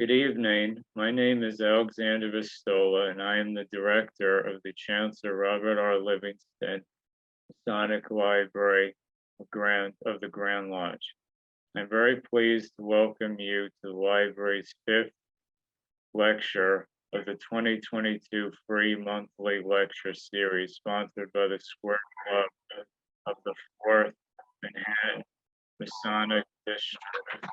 Good evening. My name is Alexander Vastola, and I am the director of the Chancellor Robert R. Livingston Masonic Library of the Grand Lodge. I'm very pleased to welcome you to the library's fifth lecture of the 2022 free monthly lecture series sponsored by the Square Club of the 4th Manhattan Masonic District.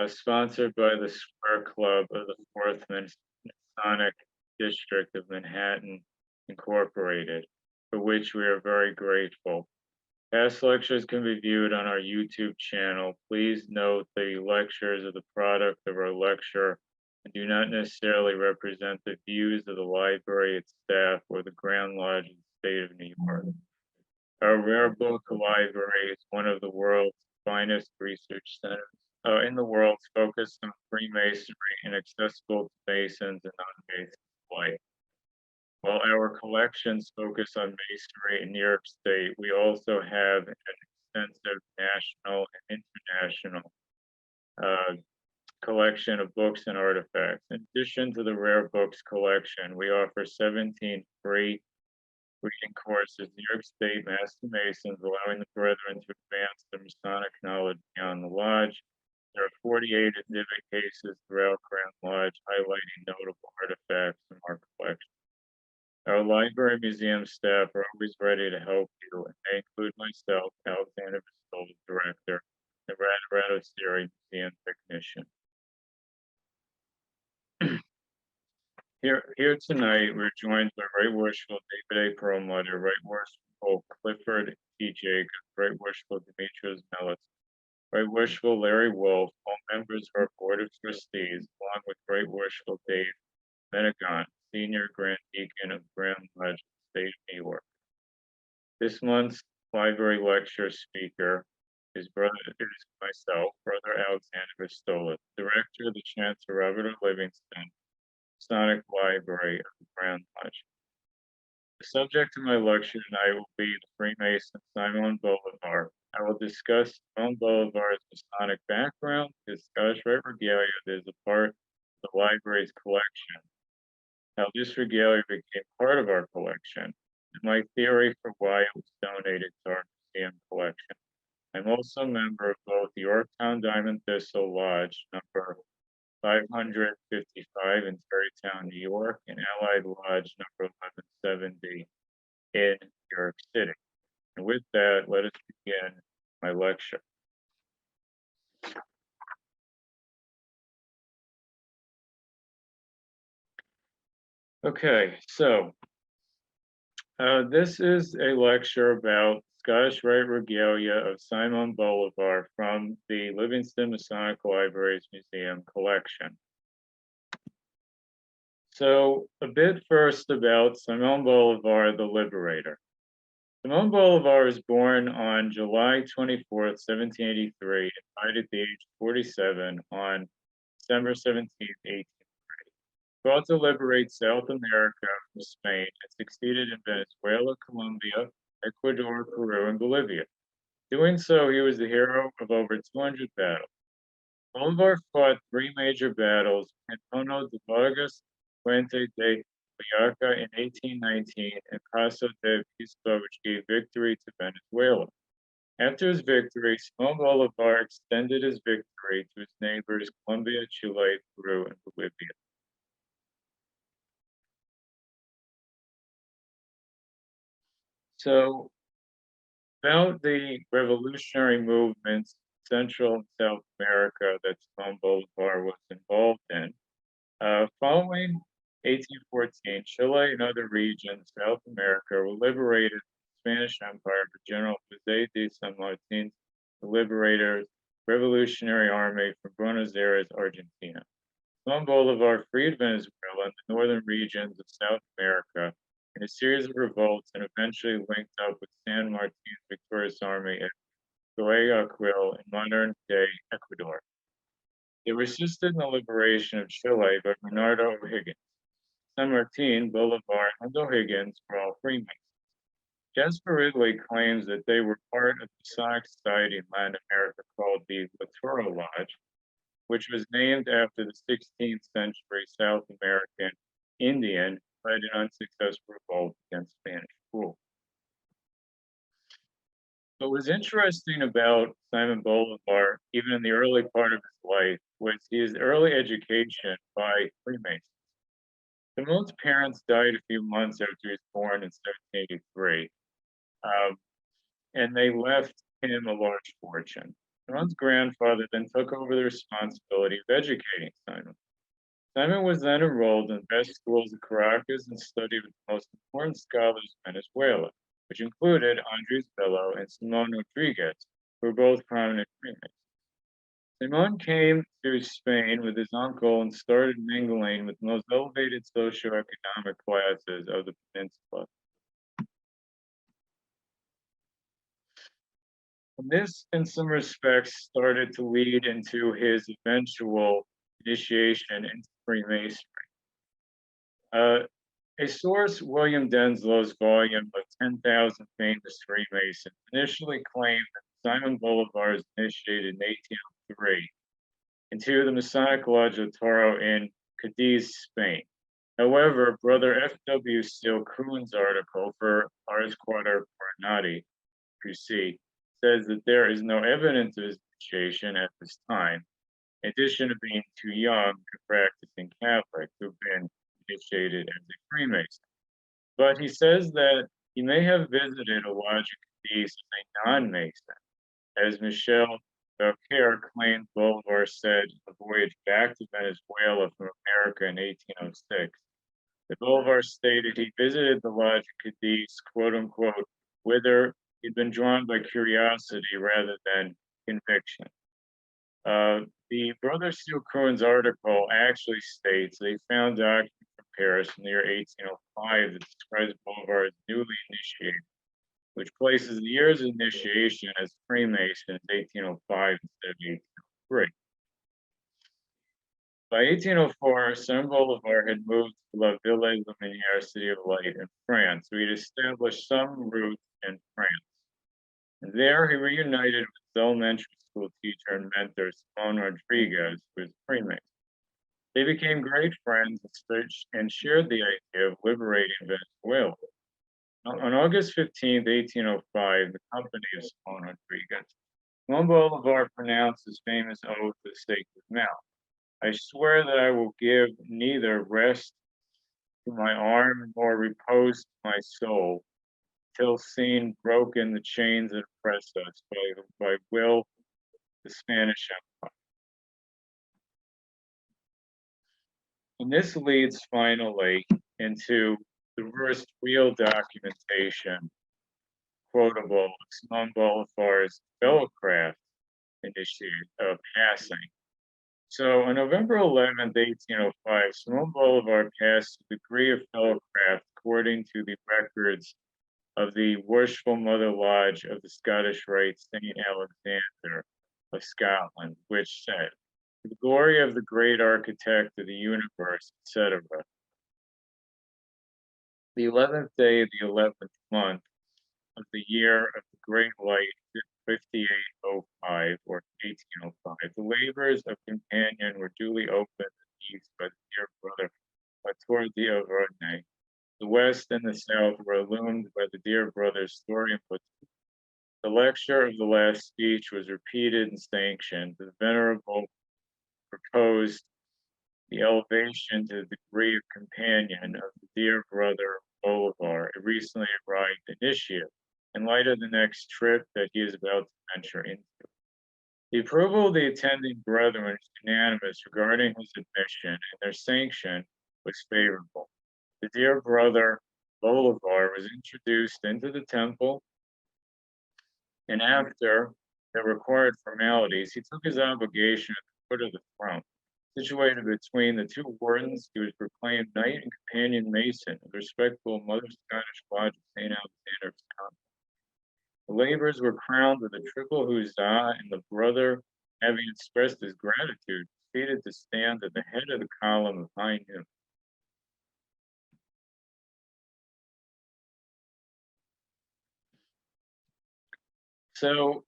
Sponsored by the Square Club of the 4th Masonic District of Manhattan Incorporated, for which we are very grateful. Past lectures can be viewed on our YouTube channel. Please note the lectures are the product of our lecture and do not necessarily represent the views of the library, its staff, or the Grand Lodge of the state of New York. Our rare book library is one of the world's finest research centers in the world, focused on Freemasonry and accessible to Masons and non-Masons alike. While our collections focus on Masonry in New York State, we also have an extensive national and international collection of books and artifacts. In addition to the rare books collection, we offer 17 free reading courses, New York State Master Masons, allowing the brethren to advance their Masonic knowledge beyond the lodge. There are 48 exhibit cases throughout Grand Lodge, highlighting notable artifacts from our collection. Our library museum staff are always ready to help you, and they include myself, Alexander Vastola, director, and Rite Regalia museum technician. Here tonight, we're joined by Right Worshipful David A. Perlmutter, Right Worshipful Clifford T. Jacobs, Right Worshipful Demetrius Mellis, Right Worshipful Larry Wolf, all members of our Board of Trustees, along with Right Worshipful Dave Menegon, Senior Grand Deacon of Grand Lodge, State of New York. This month's library lecture speaker is myself, Brother Alexander Vastola, Director of the Chancellor Robert R. Livingston Masonic Library of the Grand Lodge. The subject of my lecture tonight will be the Freemason Simon Bolivar. I will discuss Simon Bolivar's Masonic background, his Scottish Rite Regalia that is a part of the library's collection, how this regalia became part of our collection, and my theory for why it was donated to our museum collection. I'm also a member of both the Yorktown Diamond Thistle Lodge, number 555 in Tarrytown, New York, and Allied Lodge number 1170 in New York City. And with that, let us begin my lecture. Okay, so this is a lecture about Scottish Rite Regalia of Simon Bolivar from the Livingston Masonic Library's Museum collection. So a bit first about Simon Bolivar, the Liberator. Simon Bolivar was born on July 24th, 1783, and died at the age of 47 on December 17th, 1830. He fought to liberate South America from Spain and succeeded in Venezuela, Colombia, Ecuador, Peru, and Bolivia. Doing so, he was the hero of over 200 battles. Bolivar fought 3 major battles, Antonio de Vargas, Puente de Boyaca in 1819, and Paso de Pisco, which gave victory to Venezuela. After his victory, Simon Bolivar extended his victory to his neighbors Colombia, Chile, Peru, and Bolivia. So, about the revolutionary movements in Central and South America that Simon Bolivar was involved in, following 1814, Chile and other regions, South America, were liberated from the Spanish Empire by General José de San Martín, the Liberator's Revolutionary Army from Buenos Aires, Argentina. Simon Bolivar freed Venezuela and the northern regions of South America in a series of revolts and eventually linked up with San Martin's victorious army at Guayaquil in modern-day Ecuador. They were assisted in the liberation of Chile by Bernardo O'Higgins. San Martin, Bolivar, and O'Higgins were all Freemasons. Jasper Ridley claims that they were part of the Masonic society in Latin America called the Liberator Lodge, which was named after the 16th century South American Indian who led an unsuccessful revolt against Spanish rule. What was interesting about Simon Bolivar, even in the early part of his life, was his early education by Freemasons. Simon's parents died a few months after he was born in 1783, and they left him a large fortune. Simon's grandfather then took over the responsibility of educating Simon. Simon was then enrolled in the best schools of Caracas and studied with the most important scholars of Venezuela, which included Andres Bello and Simon Rodriguez, who were both prominent Freemasons. Simon came to Spain with his uncle and started mingling with the most elevated socioeconomic classes of the peninsula. And this, in some respects, started to lead into his eventual initiation into Freemasonry. A source, William Denslow's volume of 10,000 Famous Freemasons, initially claimed that Simon Bolivar was initiated in 1803 into the Masonic Lodge of Toro in Cadiz, Spain. However, Brother F.W. Steele Kuhn's article for Ars Quater Coronati, QC, says that there is no evidence of his initiation at this time, in addition to being too young to practicing Catholic to have been initiated as a Freemason. But he says that he may have visited a lodge in Cadiz as a non-Mason, as Michel Belcaire claimed Bolivar said on the voyage back to Venezuela from America in 1806. The Bolivar stated he visited the lodge in Cadiz, quote unquote, whither he'd been drawn by curiosity rather than conviction. The Brother Steele Kuhn's article actually states they found documents from Paris in the year 1805 that describes Bolivar as newly initiated, which places the years of initiation as Freemason as 1805 instead of 1803. By 1804, Simon Bolivar had moved to La Ville Lumière, City of Light in France, so he'd established some roots in France. And there he reunited with his elementary school teacher and mentor, Simon Rodriguez, who was a Freemason. They became great friends and shared the idea of liberating Venezuela. On August 15, 1805, the company of Simon Rodriguez, Simon Bolivar pronounced his famous oath of sacred mouth. I swear that I will give neither rest to my arm nor repose to my soul, till seen broken the chains that oppress us by will the Spanish Empire. And this leads finally into the first real documentation quotable of Simon Bolivar's fellowcraft initiative of passing. So on November 11th, 1805, Simon Bolivar passed the degree of fellowcraft according to the records of the Worshipful Mother Lodge of the Scottish Rite, St. Alexander of Scotland, which said, "To the glory of the great architect of the universe," etc. The 11th day of the 11th month of the year of the Great Light, 5805 or 1805, the labors of companion were duly opened at the east by the dear brother toward the Auvergne. The west and the south were illumined by the dear brother's story and footsteps. The lecture of the last speech was repeated and sanctioned. The venerable proposed the elevation to the degree of companion of the dear brother Bolivar, a recently arrived initiate, in light of the next trip that he is about to venture into. The approval of the attending brethren was unanimous regarding his admission, and their sanction was favorable. The dear brother Bolivar was introduced into the temple, and after the required formalities, he took his obligation at the foot of the throne. Situated between the two wardens, he was proclaimed Knight and Companion Mason of the respectable Mother Scottish Lodge of St. Alexander of Scotland. The labors were crowned with a triple huzzah, and the brother, having expressed his gratitude, proceeded to stand at the head of the column of high noon. So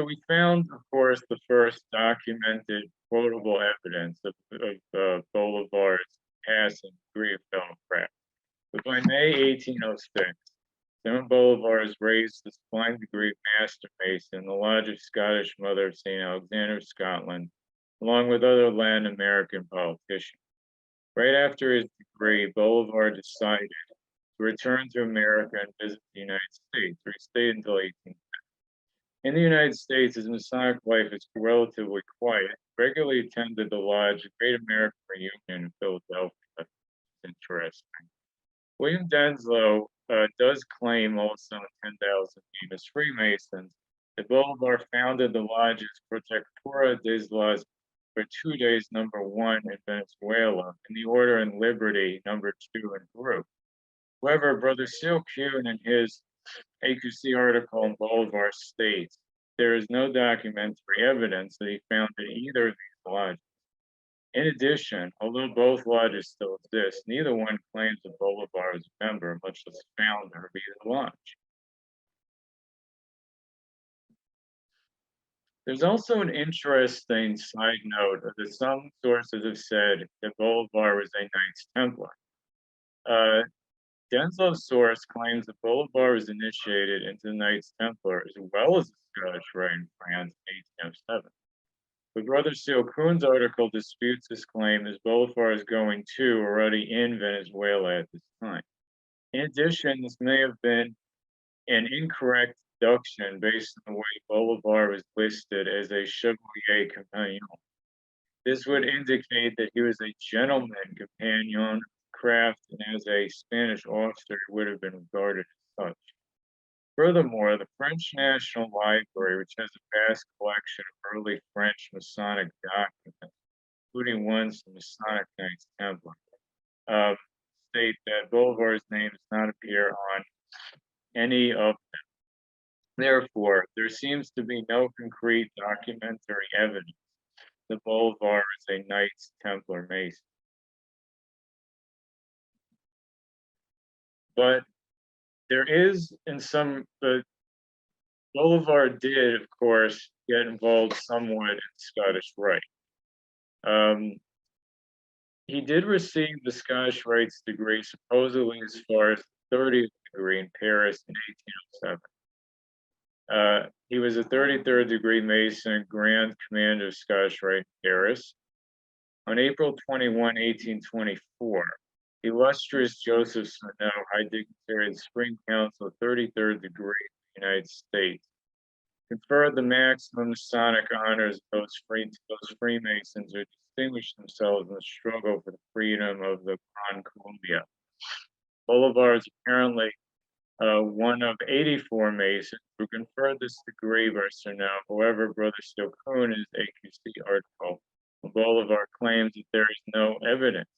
we found, of course, the first documented quotable evidence of Bolivar's passing degree of fellowcraft. But by May 1806, Simon Bolivar is raised to the flying degree of Master Mason in the Lodge of Scottish Mother of St. Alexander of Scotland, along with other Latin American politicians. Right after his degree, Bolivar decided to return to America and visit the United States, where he stayed until 1810. In the United States, his Masonic life is relatively quiet. He regularly attended the Lodge, the Great American Reunion in Philadelphia. That's interesting. William Denslow does claim also in 10,000 Famous Freemasons that Bolivar founded the lodges Protectora de las Virtudes #1 in Venezuela and the Order and Liberty #2 in Peru. However, Brother Seal Kuhn in his AQC article in Bolivar states there is no documentary evidence that he founded either of these lodges. In addition, although both lodges still exist, neither one claims that Bolivar is a member, much less founder of either lodge. There's also an interesting side note that some sources have said that Bolivar was a Knights Templar. Denslow's source claims that Bolivar was initiated into the Knights Templar as well as the Scottish Rite in France in 1807. But Brother Seal Kuhn's article disputes this claim as Bolivar is going to already in Venezuela at this time. In addition, this may have been an incorrect deduction based on the way Bolivar was listed as a Chevalier Compagnon. This would indicate that he was a gentleman companion craft, and as a Spanish officer, he would have been regarded as such. Furthermore, the French National Library, which has a vast collection of early French Masonic documents, including ones from Masonic Knights Templar, state that Bolivar's name does not appear on any of them. Therefore, there seems to be no concrete documentary evidence that Bolivar is a Knights Templar Mason. But there is Bolivar did, of course, get involved somewhat in Scottish Rite. He did receive the Scottish Rite's degree supposedly as far as the 30th degree in Paris in 1807. He was a 33rd degree Mason, Grand Commander of Scottish Rite in Paris. On April 21, 1824, illustrious Joseph Snow, High Dignitary of the Spring Council, 33rd degree in the United States, conferred the maximum Masonic honors to those Freemasons who distinguished themselves in the struggle for the freedom of the Gran Colombia. Bolivar is apparently one of 84 Masons who conferred this degree by Snow. However, Brother Seal Kuhn in his AQC article, Bolivar claims that there is no evidence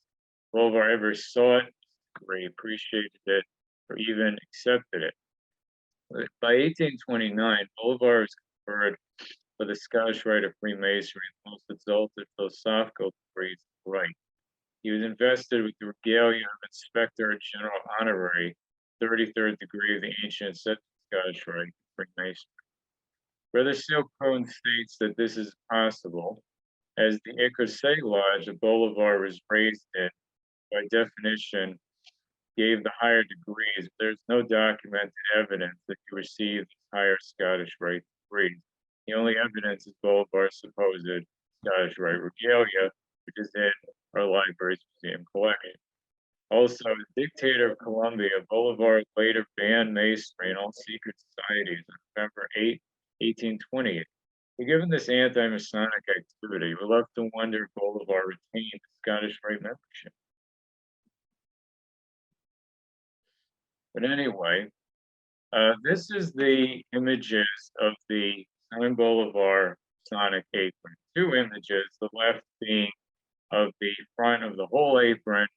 Bolivar ever sought this degree, appreciated it, or even accepted it. By 1829, Bolivar was conferred for the Scottish Rite of Freemasonry, the most exalted philosophical degrees of Rite. He was invested with the regalia of Inspector General Honorary, 33rd degree of the ancient Scottish Rite of Freemasonry. Brother Seal Kuhn states that this is possible, as the Écossais Lodge that Bolivar was raised in, by definition, gave the higher degrees. There's no documented evidence that he received higher Scottish Rite degrees. The only evidence is Bolivar's supposed Scottish Rite regalia, which is in our library's museum collection. Also, as dictator of Colombia, Bolivar later banned Masonry and all secret societies on November 8, 1828. But given this anti-Masonic activity, we're left to wonder if Bolivar retained the Scottish Rite membership. But anyway, this is the images of the Simon Bolivar Masonic apron. Two images, the left being of the front of the whole apron,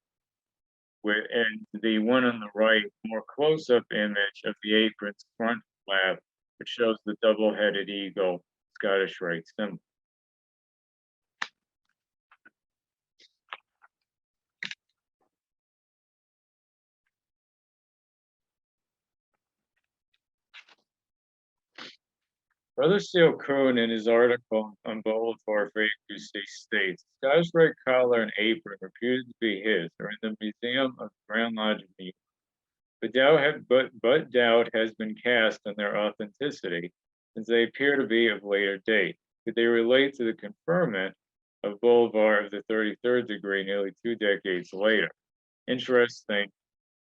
and the one on the right, more close-up image of the apron's front flap, which shows the double-headed eagle Scottish Rite symbol. Brother Seal Kuhn, in his article on Bolivar for AQC, states, Scottish Rite collar and apron reputed to be his, are in the Museum of the Grand Lodge of New York. But doubt has been cast on their authenticity, since they appear to be of later date. Could they relate to the conferment of Bolivar of the 33rd degree nearly 2 decades later? Interesting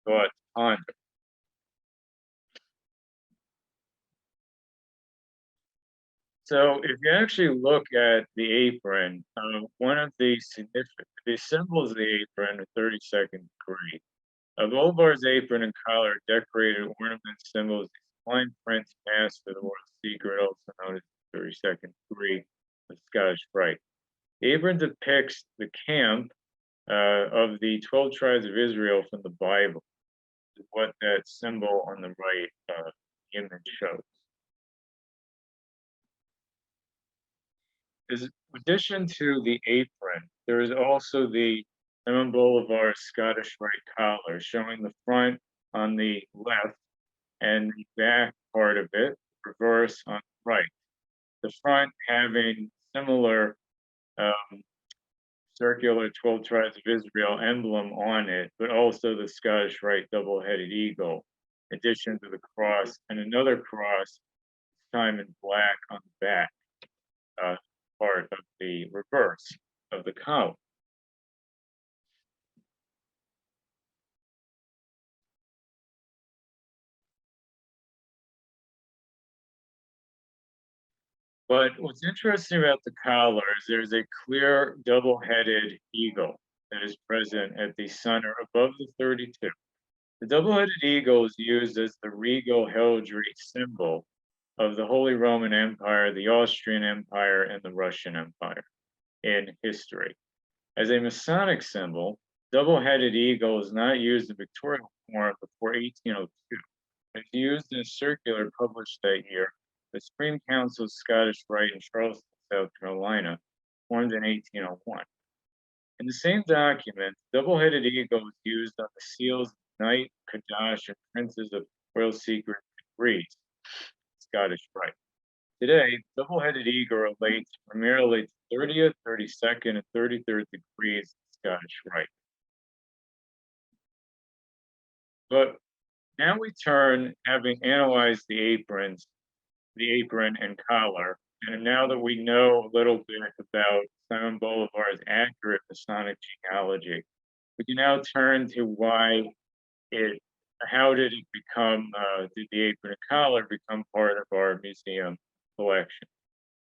thought to ponder. So if you actually look at the apron, one of the symbols of the apron, the 32nd degree, Bolivar's apron and collar decorated ornament symbols, fine print mask for the world's secret, also known as the 32nd degree of Scottish Rite. The apron depicts the camp of the 12 tribes of Israel from the Bible, is what that symbol on the right image shows. In addition to the apron, there is also the Simon Bolivar Scottish Rite collar, showing the front on the left and the back part of it, reverse on the right. The front having similar circular 12 tribes of Israel emblem on it, but also the Scottish Rite double-headed eagle, in addition to the cross, and another cross, this time in black on the back. Part of the reverse of the collar. But what's interesting about the collar is there's a clear double-headed eagle that is present at the center above the 32. The double-headed eagle is used as the regal heraldry symbol of the Holy Roman Empire, the Austrian Empire, and the Russian Empire in history. As a Masonic symbol, double-headed eagle is not used in pictorial form before 1802. It's used in a circular published that year, the Supreme Council of Scottish Rite in Charleston, South Carolina, formed in 1801. In the same document, double-headed eagle was used on the seals of Knight, Kadash, and Princes of Royal Secret Degrees, Scottish Rite. Today, double-headed eagle relates primarily to 30th, 32nd, and 33rd degrees of Scottish Rite. But now we turn, having analyzed the apron and collar, and now that we know a little bit about Simon Bolivar's accurate Masonic genealogy, we can now turn to how did it become, did the apron and collar become part of our museum collection?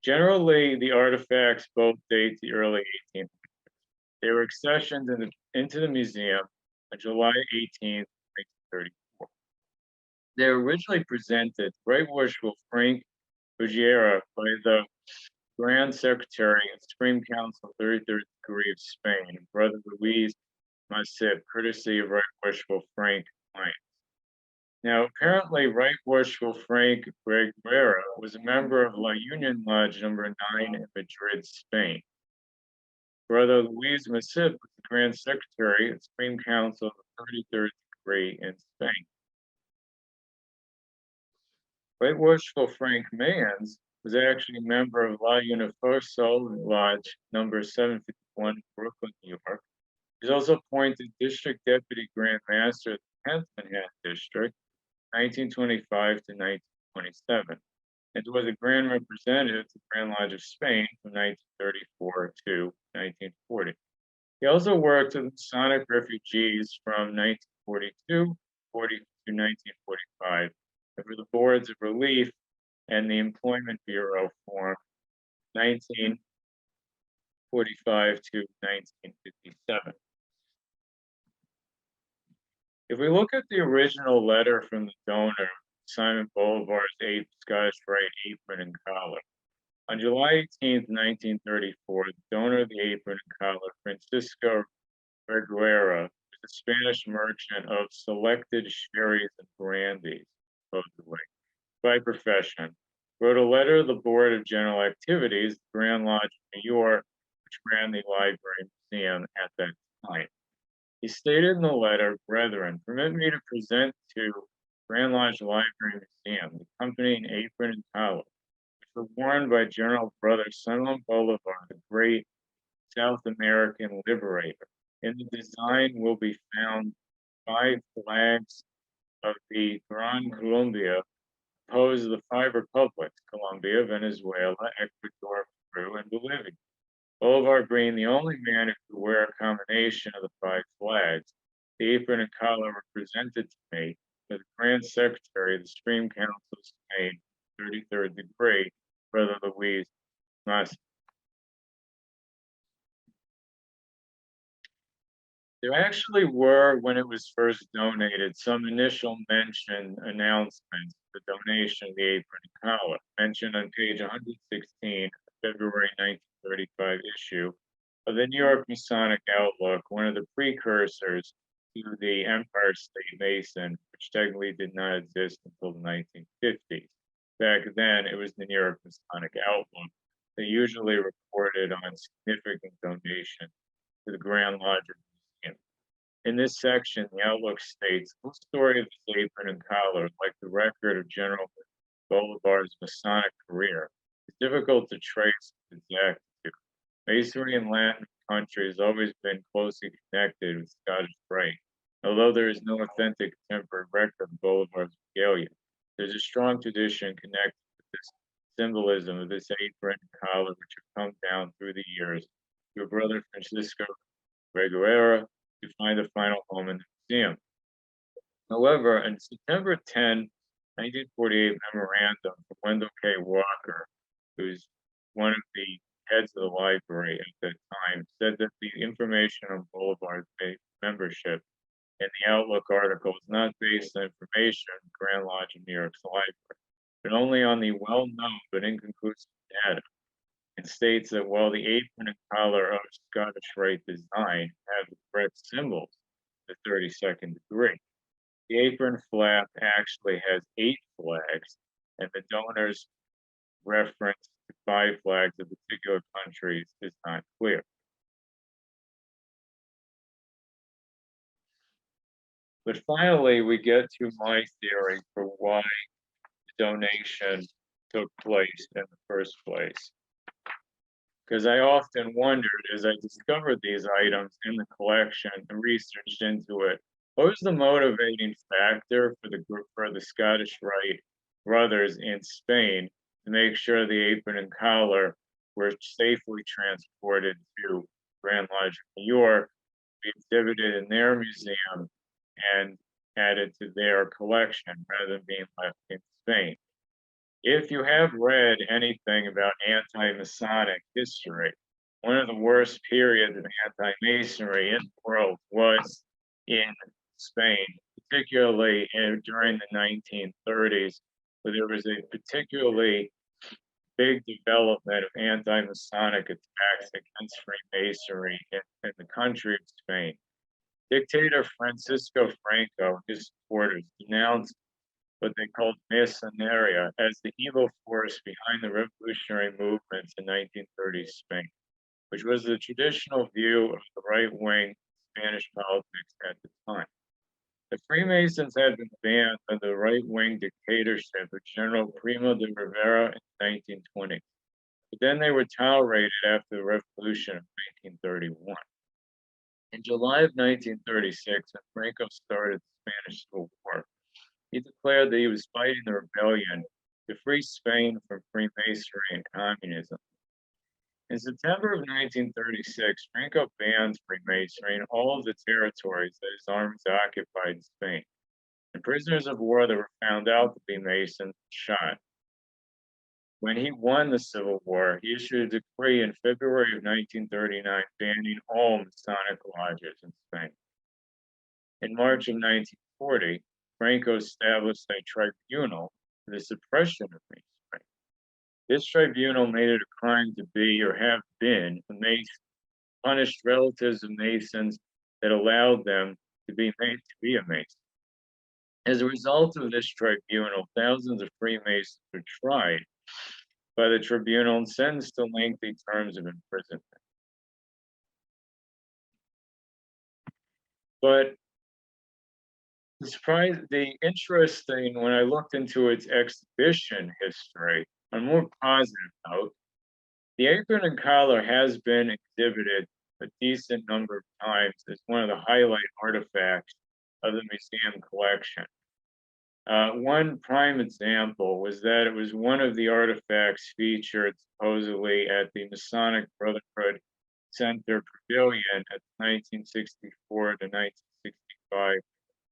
Generally, the artifacts both date the early 1800s. They were accessioned into the museum on July 18th, 1934. They were originally presented Right Worshipful Frank Bujera by the Grand Secretary of the Supreme Council, 33rd degree of Spain, Brother Luis Masip, courtesy of Right Worshipful Frank Lyons. Now, apparently, Right Worshipful Frank Reguera was a member of La Union Lodge number 9 in Madrid, Spain. Brother Luis Masip was the Grand Secretary of the Supreme Council of the 33rd degree in Spain. Right Worshipful Frank Mayans was actually a member of La Universal Lodge number 751 in Brooklyn, New York. He was also appointed District Deputy Grand Master of the 10th Manhattan District, 1925 to 1927, and was a Grand Representative to the Grand Lodge of Spain from 1934 to 1940. He also worked with Masonic refugees from 1942 to 1945 for the Boards of Relief and the Employment Bureau formed 1945 to 1957. If we look at the original letter from the donor, Simon Bolivar's 8th Scottish Rite apron and collar, on July 18th, 1934, the donor of the apron and collar, Francisco Reguera, was a Spanish merchant of selected sherries and brandies, supposedly, by profession, wrote a letter to the Board of General Activities, the Grand Lodge of New York, which ran the library museum at that time. He stated in the letter, "Brethren, permit me to present to Grand Lodge Library Museum the accompanying apron and collar, which were worn by General Brother Simon Bolivar, the great South American liberator. In the design will be found 5 flags of the Gran Colombia, composed of the 5 republics, Colombia, Venezuela, Ecuador, Peru, and Bolivia. Bolivar being the only man who could wear a combination of the 5 flags. The apron and collar were presented to me by the Grand Secretary of the Supreme Council of Spain, 33rd degree, Brother Luis Mas. There actually were, when it was first donated, some initial announcements, the donation of the apron and collar, mentioned on page 116, February 1935 issue of the New York Masonic Outlook, one of the precursors to the Empire State Mason, which technically did not exist until the 1950s. Back then, it was the New York Masonic Outlook. They usually reported on significant donations to the Grand Lodge Museum. In this section, the Outlook states, the story of this apron and collar, like the record of General Bolivar's Masonic career, is difficult to trace with exactitude. Masonry in Latin country has always been closely connected with Scottish Rite. Although there is no authentic contemporary record of Bolivar's regalia, there's a strong tradition connected with this symbolism of this apron and collar, which have come down through the years to a brother Francisco Reguera to find a final home in the museum. However, in September 10, 1948 memorandum from Wendell K. Walker, who's one of the heads of the library at that time, said that the information on Bolivar's membership in the Outlook article is not based on information in the Grand Lodge of New York's library, but only on the well-known but inconclusive data, and states that while the apron and collar of Scottish Rite design have the correct symbols, the 32nd degree, the apron flap actually has 8 flags, and the donor's reference to 5 flags of particular countries is not clear. But finally, we get to my theory for why the donation took place in the first place. Because I often wondered, as I discovered these items in the collection and researched into it, what was the motivating factor for the Scottish Rite brothers in Spain to make sure the apron and collar were safely transported to Grand Lodge, New York, be exhibited in their museum and added to their collection rather than being left in Spain? If you have read anything about anti-Masonic history, one of the worst periods of anti-Masonry in the world was in Spain, particularly during the 1930s, where there was a particularly big development of anti-Masonic attacks against Freemasonry in the country of Spain. Dictator Francisco Franco and his supporters denounced what they called Masoneria as the evil force behind the revolutionary movements in 1930s Spain, which was the traditional view of the right-wing Spanish politics at the time. The Freemasons had been banned by the right-wing dictatorship of General Primo de Rivera in the 1920s, but then they were tolerated after the revolution of 1931. In July of 1936, when Franco started the Spanish Civil War, he declared that he was fighting the rebellion to free Spain from Freemasonry and communism. In September of 1936, Franco banned Freemasonry in all of the territories that his armies occupied in Spain, and prisoners of war that were found out to be Masons were shot. When he won the Civil War, he issued a decree in February of 1939 banning all Masonic lodges in Spain. In March of 1940, Franco established a tribunal for the suppression of Masonry. This tribunal made it a crime to be or have been a Mason, punished relatives of Masons that allowed them to be made to be a Mason. As a result of this tribunal, thousands of Freemasons were tried by the tribunal and sentenced to lengthy terms of imprisonment. But the interesting, when I looked into its exhibition history, On a more positive note, the apron and collar has been exhibited a decent number of times as one of the highlight artifacts of the museum collection. One prime example was that it was one of the artifacts featured supposedly at the Masonic Brotherhood Center Pavilion at the 1964 to 1965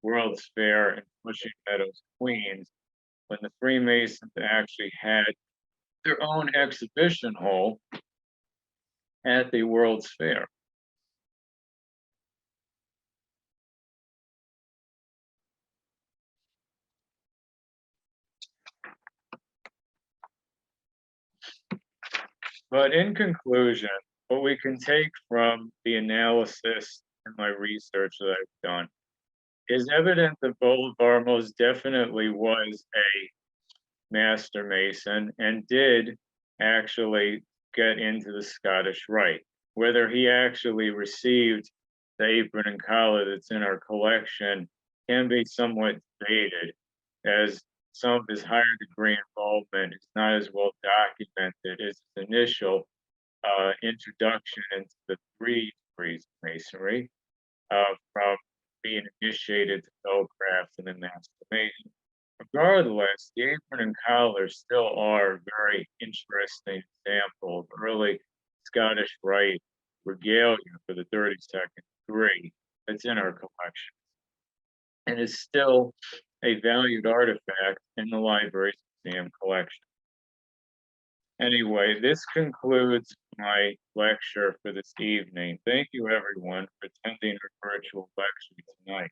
World's Fair in Flushing Meadows, Queens, when the Freemasons actually had their own exhibition hall at the World's Fair. But in conclusion, what we can take from the analysis and my research that I've done is evident that Bolivar most definitely was a master mason and did actually get into the Scottish Rite. Whether he actually received the apron and collar that's in our collection can be somewhat debated, as some of his higher degree involvement is not as well documented as his initial introduction into the 3 degrees of Masonry, from being initiated to spellcraft and then master mason. Regardless, the apron and collar still are a very interesting example of early Scottish Rite regalia for the 32nd degree that's in our collection, and is still a valued artifact in the library's museum collection. Anyway, this concludes my lecture for this evening. Thank you, everyone, for attending our virtual lecture tonight.